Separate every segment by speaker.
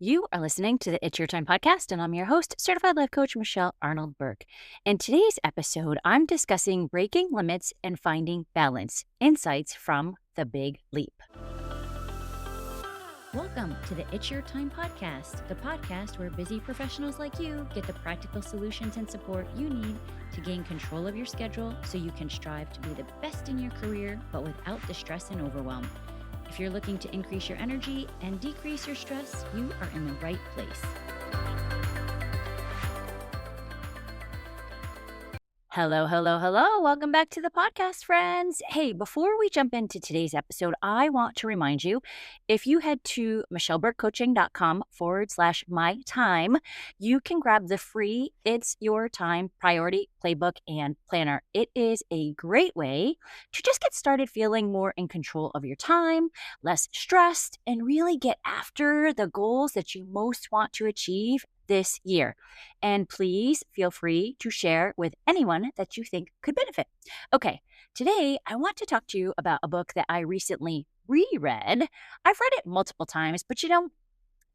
Speaker 1: You are listening to the It's Your Time podcast, and I'm your host, certified life coach Michelle Arnold Burke. In today's episode, I'm discussing breaking limits and finding balance, insights from the Big Leap. Welcome to the It's Your Time podcast, the podcast where busy professionals like you get the practical solutions and support you need to gain control of your schedule so you can strive to be the best in your career, but without the stress and overwhelm. If you're looking to increase your energy and decrease your stress, you are in the right place. Hello. Welcome back to the podcast, friends. Hey, before we jump into today's episode, I want to remind you, if you head to michelleburkecoaching.com/my time, you can grab the free It's Your Time Priority Playbook and Planner. It is a great way to just get started feeling more in control of your time, less stressed, and really get after the goals that you most want to achieve this year. And please feel free to share with anyone that you think could benefit. Okay, today I want to talk to you about a book that I recently reread. I've read it multiple times, but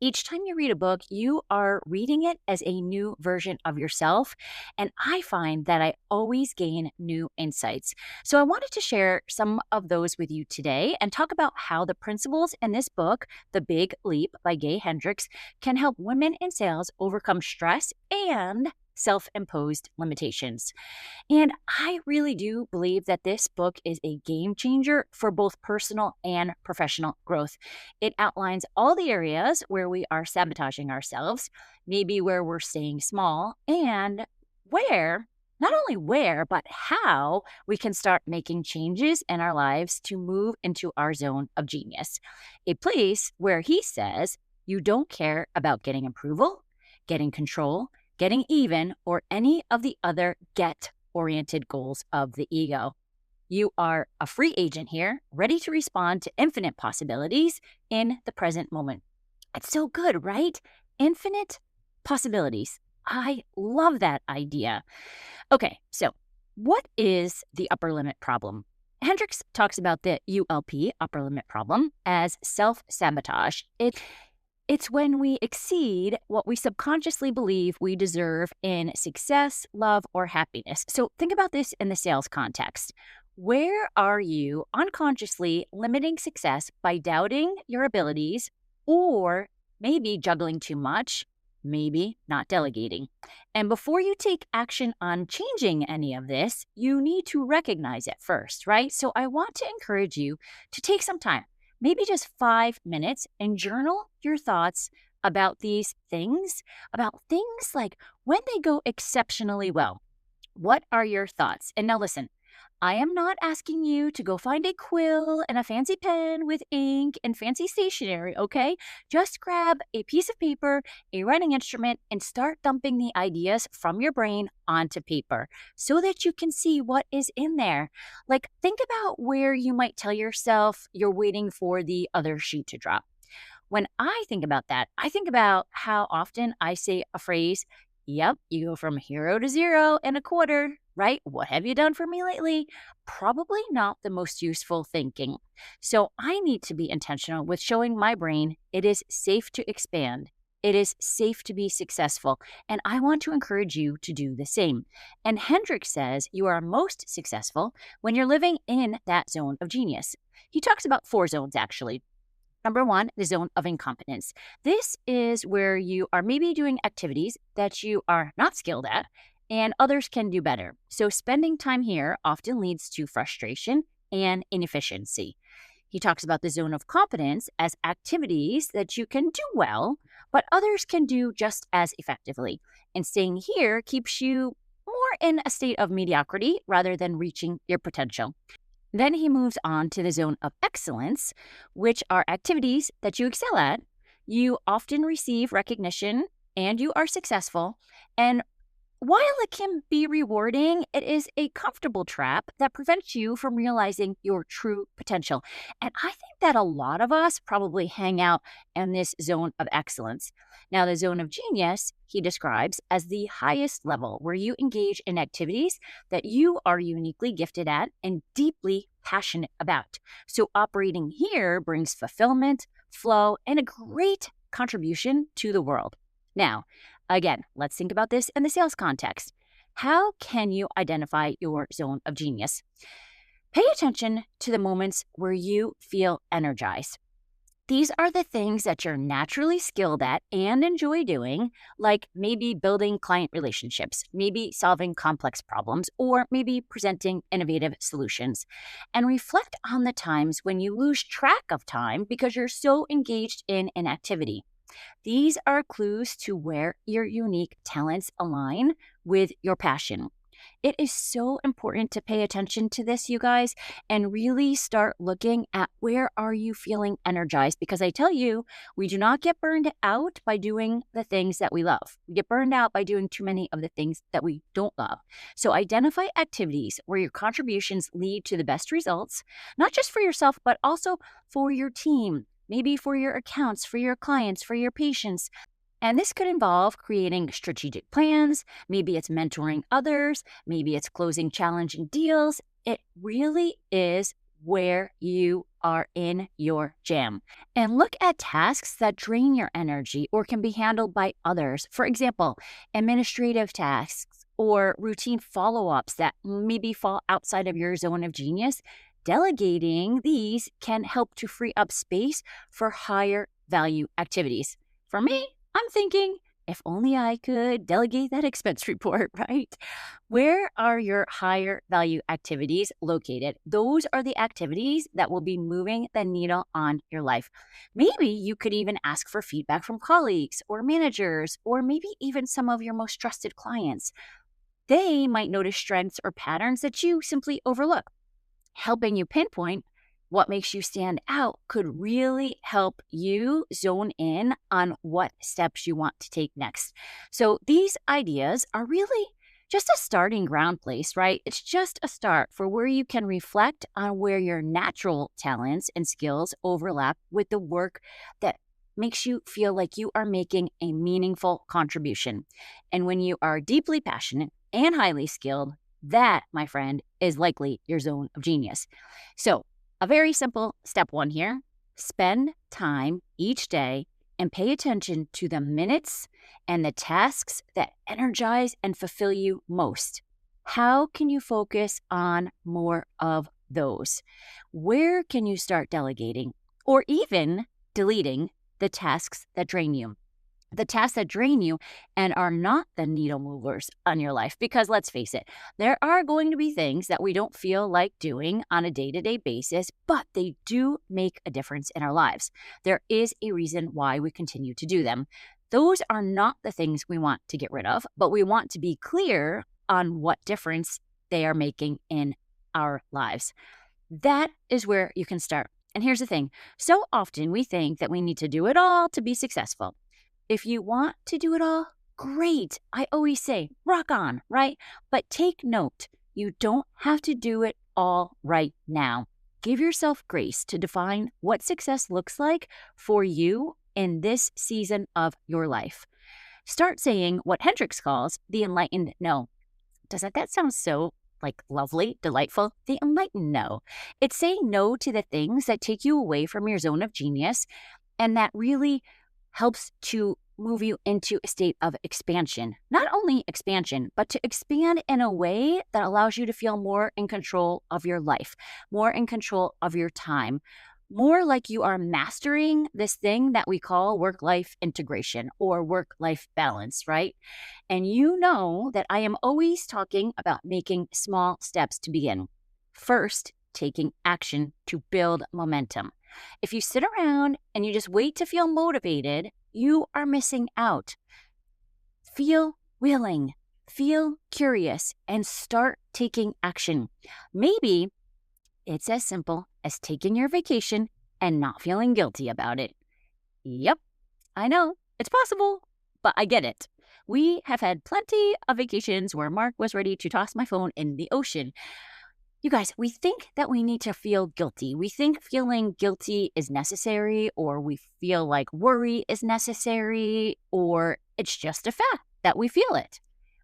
Speaker 1: each time you read a book, you are reading it as a new version of yourself. And I find that I always gain new insights. So I wanted to share some of those with you today and talk about how the principles in this book, The Big Leap by Gay Hendricks, can help women in sales overcome stress and self-imposed limitations. And I really do believe that this book is a game changer for both personal and professional growth. It outlines all the areas where we are sabotaging ourselves, maybe where we're staying small, and not only where, but how we can start making changes in our lives to move into our zone of genius. A place where he says you don't care about getting approval, getting control, getting even, or any of the other get-oriented goals of the ego. You are a free agent here, ready to respond to infinite possibilities in the present moment. It's so good, right? Infinite possibilities. I love that idea. Okay, so what is the upper limit problem? Hendricks talks about the ULP, upper limit problem, as self-sabotage. It's when we exceed what we subconsciously believe we deserve in success, love, or happiness. So think about this in the sales context. Where are you unconsciously limiting success by doubting your abilities, or maybe juggling too much, maybe not delegating? And before you take action on changing any of this, you need to recognize it first, right? So I want to encourage you to take some time, maybe just 5 minutes, and journal your thoughts about these things, about things like when they go exceptionally well. What are your thoughts? And now listen, I am not asking you to go find a quill and a fancy pen with ink and fancy stationery, okay? Just grab a piece of paper, a writing instrument, and start dumping the ideas from your brain onto paper so that you can see what is in there. Like, think about where you might tell yourself you're waiting for the other shoe to drop. When I think about that, I think about how often I say a phrase, yep, you go from hero to zero in a quarter, right? What have you done for me lately? Probably not the most useful thinking. So I need to be intentional with showing my brain it is safe to expand. It is safe to be successful. And I want to encourage you to do the same. And Hendricks says you are most successful when you're living in that zone of genius. He talks about 4 zones, actually. Number 1, the zone of incompetence. This is where you are maybe doing activities that you are not skilled at and others can do better. So spending time here often leads to frustration and inefficiency. He talks about the zone of competence as activities that you can do well, but others can do just as effectively. And staying here keeps you more in a state of mediocrity rather than reaching your potential. Then he moves on to the zone of excellence, which are activities that you excel at. You often receive recognition and you are successful. And while it can be rewarding, it is a comfortable trap that prevents you from realizing your true potential. And I think that a lot of us probably hang out in this zone of excellence. Now, the zone of genius, he describes as the highest level where you engage in activities that you are uniquely gifted at and deeply passionate about. So operating here brings fulfillment, flow, and a great contribution to the world. Now, again, let's think about this in the sales context. How can you identify your zone of genius? Pay attention to the moments where you feel energized. These are the things that you're naturally skilled at and enjoy doing, like maybe building client relationships, maybe solving complex problems, or maybe presenting innovative solutions. And reflect on the times when you lose track of time because you're so engaged in an activity. These are clues to where your unique talents align with your passion. It is so important to pay attention to this, you guys, and really start looking at where are you feeling energized, because I tell you, we do not get burned out by doing the things that we love. We get burned out by doing too many of the things that we don't love. So identify activities where your contributions lead to the best results, not just for yourself, but also for your team, maybe for your accounts, for your clients, for your patients. And this could involve creating strategic plans. Maybe it's mentoring others. Maybe it's closing challenging deals. It really is where you are in your jam. And look at tasks that drain your energy or can be handled by others. For example, administrative tasks or routine follow-ups that maybe fall outside of your zone of genius. Delegating these can help to free up space for higher value activities. For me, I'm thinking, if only I could delegate that expense report, right? Where are your higher value activities located? Those are the activities that will be moving the needle on your life. Maybe you could even ask for feedback from colleagues or managers, or maybe even some of your most trusted clients. They might notice strengths or patterns that you simply overlook. Helping you pinpoint what makes you stand out could really help you zone in on what steps you want to take next. So these ideas are really just a starting ground place, right? It's just a start for where you can reflect on where your natural talents and skills overlap with the work that makes you feel like you are making a meaningful contribution. And when you are deeply passionate and highly skilled, that, my friend, is likely your zone of genius. So, a very simple step one here: spend time each day and pay attention to the minutes and the tasks that energize and fulfill you most. How can you focus on more of those? Where can you start delegating or even deleting the tasks that drain you? The tasks that drain you and are not the needle movers on your life. Because let's face it, there are going to be things that we don't feel like doing on a day-to-day basis, but they do make a difference in our lives. There is a reason why we continue to do them. Those are not the things we want to get rid of, but we want to be clear on what difference they are making in our lives. That is where you can start. And here's the thing. So often we think that we need to do it all to be successful. If you want to do it all, great. I always say, rock on, right? But take note, you don't have to do it all right now. Give yourself grace to define what success looks like for you in this season of your life. Start saying what Hendricks calls the enlightened no. Doesn't that sound so lovely, delightful? The enlightened no. It's saying no to the things that take you away from your zone of genius, and that really helps to move you into a state of expansion. Not only expansion, but to expand in a way that allows you to feel more in control of your life, more in control of your time, more like you are mastering this thing that we call work-life integration or work-life balance, right? And you know that I am always talking about making small steps to begin. First, taking action to build momentum. If you sit around and you just wait to feel motivated, you are missing out. Feel willing, feel curious, and start taking action. Maybe it's as simple as taking your vacation and not feeling guilty about it. Yep, I know, it's possible, but I get it. We have had plenty of vacations where Mark was ready to toss my phone in the ocean. You guys, we think that we need to feel guilty. We think feeling guilty is necessary, or we feel like worry is necessary, or it's just a fact that we feel it.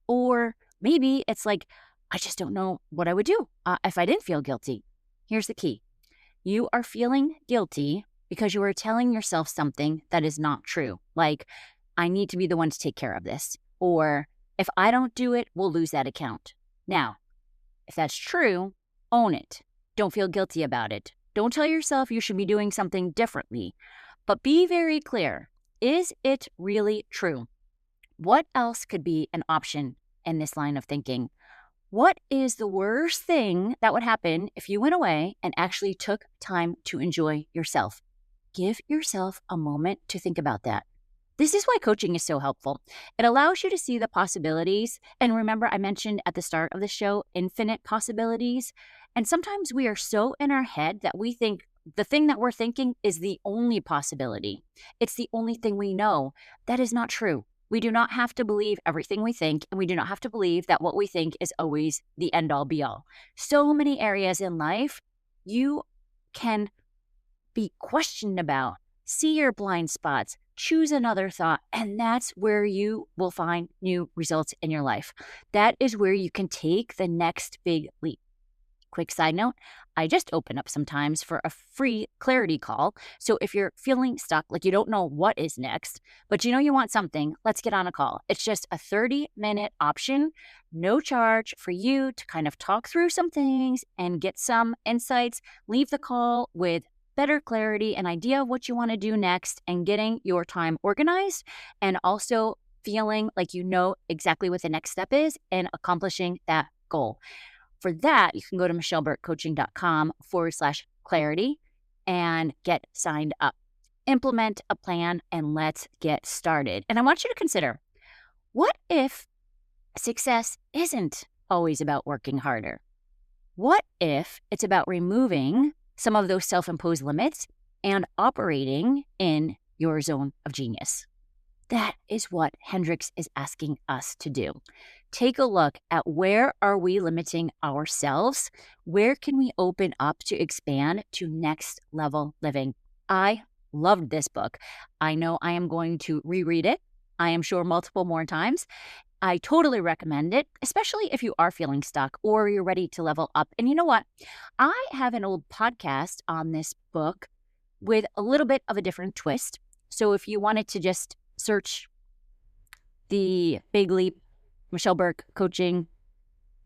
Speaker 1: Or maybe it's like, I just don't know what I would do if I didn't feel guilty. Here's the key. You are feeling guilty because you are telling yourself something that is not true. Like, I need to be the one to take care of this. Or if I don't do it, we'll lose that account. Now, if that's true, own it. Don't feel guilty about it. Don't tell yourself you should be doing something differently. But be very clear. Is it really true? What else could be an option in this line of thinking? What is the worst thing that would happen if you went away and actually took time to enjoy yourself? Give yourself a moment to think about that. This is why coaching is so helpful. It allows you to see the possibilities. And remember, I mentioned at the start of the show, infinite possibilities. And sometimes we are so in our head that we think the thing that we're thinking is the only possibility. It's the only thing we know. That is not true. We do not have to believe everything we think, and we do not have to believe that what we think is always the end all be all. So many areas in life you can be questioned about, see your blind spots, choose another thought, and that's where you will find new results in your life. That is where you can take the next big leap. Quick side note, I just open up sometimes for a free clarity call. So if you're feeling stuck, like you don't know what is next, but you know you want something, let's get on a call. It's just a 30-minute option, no charge for you to kind of talk through some things and get some insights. Leave the call with better clarity, an idea of what you want to do next, and getting your time organized, and also feeling like you know exactly what the next step is and accomplishing that goal. For that, you can go to michelleburkecoaching.com/clarity and get signed up. Implement a plan and let's get started. And I want you to consider, what if success isn't always about working harder? What if it's about removing some of those self-imposed limits and operating in your zone of genius? That is what Hendricks is asking us to do. Take a look at, where are we limiting ourselves? Where can we open up to expand to next level living? I loved this book. I know I am going to reread it, I am sure multiple more times. I totally recommend it, especially if you are feeling stuck or you're ready to level up. And you know what? I have an old podcast on this book with a little bit of a different twist. So if you wanted to just search the Big Leap, Michelle Burke Coaching,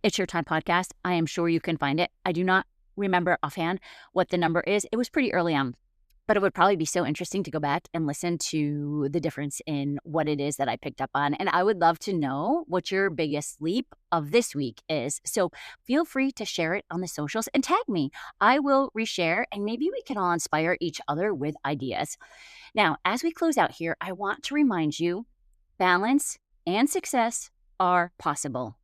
Speaker 1: It's Your Time podcast, I am sure you can find it. I do not remember offhand what the number is. It was pretty early on, but it would probably be so interesting to go back and listen to the difference in what it is that I picked up on. And I would love to know what your biggest leap of this week is. So feel free to share it on the socials and tag me. I will reshare, and maybe we can all inspire each other with ideas. Now, as we close out here, I want to remind you, balance and success are possible.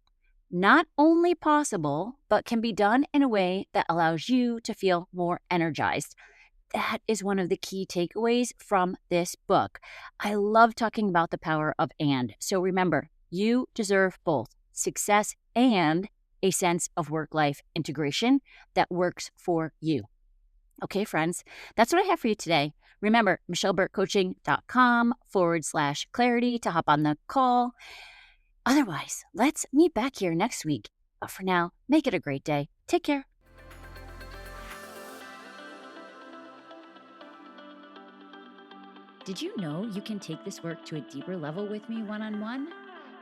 Speaker 1: Not only possible, but can be done in a way that allows you to feel more energized. That is one of the key takeaways from this book. I love talking about the power of and. So remember, you deserve both success and a sense of work-life integration that works for you. Okay, friends, that's what I have for you today. Remember, michelleburkecoaching.com/clarity to hop on the call. Otherwise, let's meet back here next week. But for now, make it a great day. Take care. Did you know you can take this work to a deeper level with me one-on-one?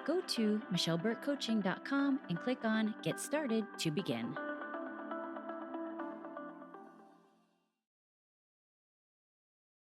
Speaker 1: Go to michelleburkecoaching.com and click on Get Started to begin.